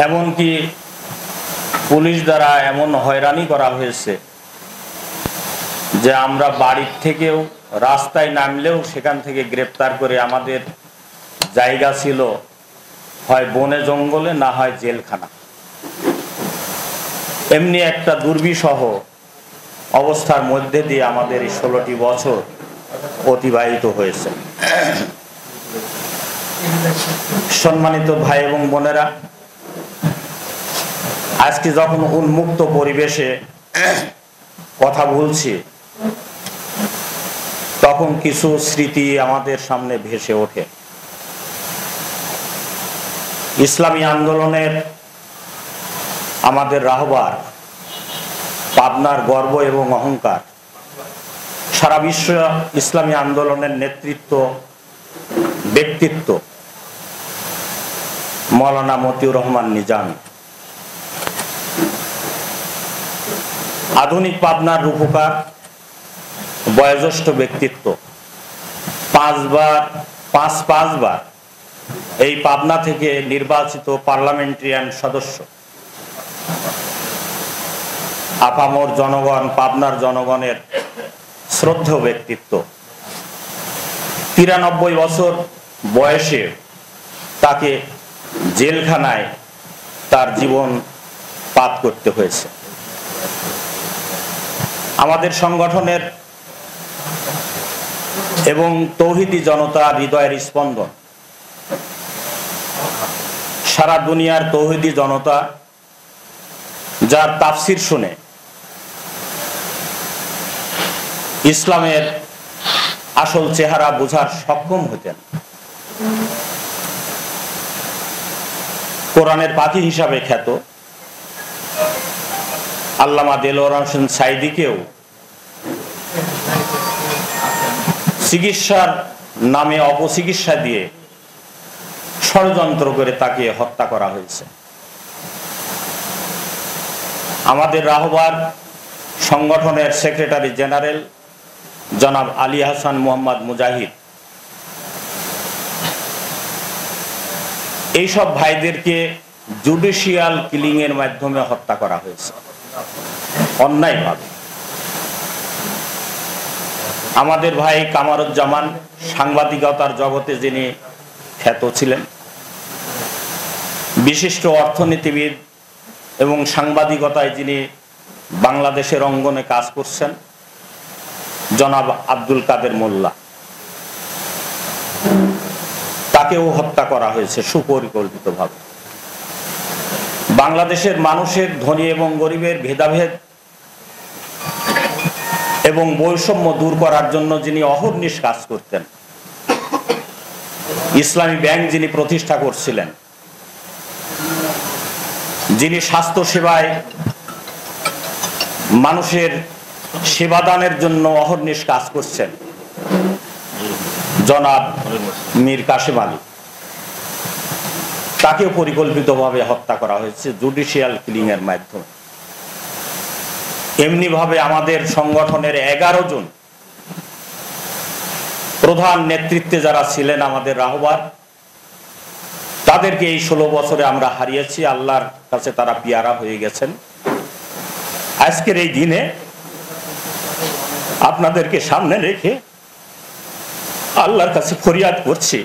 এমনকি পুলিশ দ্বারা এমন হয়রানি করা হয়েছে যে আমরা বাড়ির থেকেও রাস্তায় নামলেও সেখান থেকে গ্রেফতার করে আমাদের জায়গা ছিল হয় বনে জঙ্গলে না হয় জেলখানা। এমনি একটা দুর্বিষহ অবস্থার মধ্যে দিয়ে আমাদের এই 16টি বছর অতিবাহিত হয়েছে। সম্মানিত ভাই এবং বোনেরা, আজকে যখন উন্মুক্ত পরিবেশে কথা বলছি তখন কিছু স্মৃতি আমাদের সামনে ভেসে ওঠে। ইসলামী আন্দোলনের আমাদের রাহবার, পাবনার গর্ব এবং অহংকার, সারা বিশ্ব ইসলামী আন্দোলনের নেতৃত্ব ব্যক্তিত্ব মৌলানা মতিউর রহমান নিজামী, আধুনিক পাবনার রূপকার, বয়োজ্যেষ্ঠ ব্যক্তিত্ব, পাঁচবার এই পাবনা থেকে নির্বাচিত পার্লামেন্টারিয়ান সদস্য, আপামর জনগণ, পাবনার জনগণের শ্রদ্ধেয় ব্যক্তিত্ব। 93 বছর বয়সে তাকে জেলখানায় তার জীবন পাত করতে হয়েছে। আমাদের সংগঠনের এবং তৌহিদি জনতার হৃদয়ের স্পন্দন, সারা দুনিয়ার তৌহিদি জনতা যার তাফসির শুনে ইসলামের আসল চেহারা বোঝার সক্ষম হতেন। কোরআনের পাখি হিসাবে খ্যাত আল্লামা দেলোয়ার হোসেন সাঈদীকেও চিকিৎসার নামে অপচিকিৎসা দিয়ে ষড়যন্ত্র করে তাকে হত্যা করা হয়েছে। আমাদের রাহবার সংগঠনের সেক্রেটারি জেনারেল জনাব আলী হাসান মোহাম্মদ মুজাহিদ, এইসব ভাইদেরকে জুডিশিয়াল কিলিং এর মাধ্যমে হত্যা করা হয়েছে অন্যায়ভাবে। আমাদের ভাই কামারুজ্জামান সাংবাদিকতার জগতে যিনি খ্যাত ছিলেন, বিশিষ্ট অর্থনীতিবিদ এবং সাংবাদিকতায় যিনি বাংলাদেশের অঙ্গনে কাজ করছেন, জনাব আব্দুল কাদের মোল্লা, তাকেও হত্যা করা হয়েছে সুপরিকল্পিতভাবে। বাংলাদেশের মানুষের ধনী এবং গরিবের ভেদাভেদ এবং বৈষম্য দূর করার জন্য যিনি অহর্নিশ কাজ করতেন, ইসলামী ব্যাংক যিনি প্রতিষ্ঠা করছিলেন, যিনি স্বাস্থ্য সেবায় মানুষের সেবাদানের জন্য অহর্নিশ কাজ করছেন, জনাব মীর কাসেম আলী, তাকেও পরিকল্পিতভাবে হত্যা করা হয়েছে জুডিশিয়াল কিলিং এর মাধ্যমে। এমনি ভাবে আমাদের সংগঠনের 11 জন প্রধান নেতৃত্বে যারা ছিলেন আমাদের রাহবার, তাদেরকে এই 16 বছরে আমরা হারিয়েছি। আল্লাহর কাছে তারা পিয়ারা হয়ে গেছেন। আজকের এই দিনে আপনাদেরকে সামনে রেখে আল্লাহর কাছে ফরিয়াদ করছি,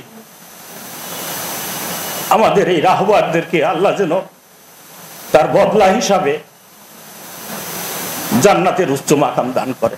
আমাদের এই রাহবারদেরকে আল্লাহ যেন তার বদলা হিসাবে জান্নাতের উচ্চ মাকাম দান করে।